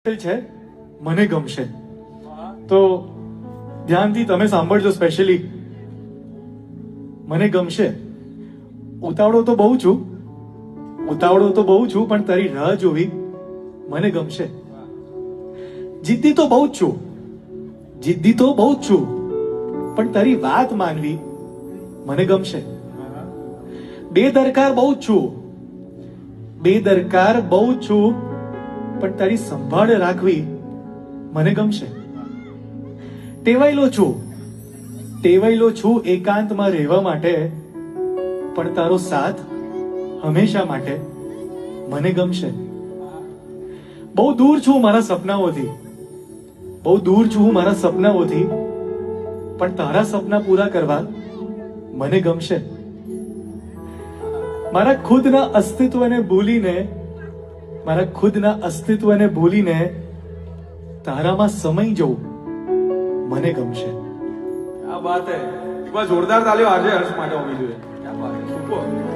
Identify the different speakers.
Speaker 1: છે મને ગમશે. તો ધ્યાનથી તમે સાંભળજો. સ્પેશિયલી મને ગમશે. ઉતાવળો તો બહુ છું, પણ તારી રાહ જોવી મને ગમશે. જિદ્દી તો બહુ જ છું, પણ તારી વાત માનવી મને ગમશે. બેદરકાર બહુ જ છું, પણ તારી સંભાળ રાખવી મને ગમશે. ટેવાયેલો છું એકાંતમાં રહેવા માટે, પણ તારો સાથ હંમેશા માટે મને ગમશે. બહુ દૂર છું મારા સપનાઓથી, પણ તારા સપના પૂરા કરવા મને ગમશે. મારા ખુદના અસ્તિત્વને ભૂલીને તારામાં સમય જવું મને ગમશે.
Speaker 2: क्या बात है. एक बार जोरदार तालियों आरजे हर्ष માટે હોવી જોઈએ. क्या बात है. સુપર.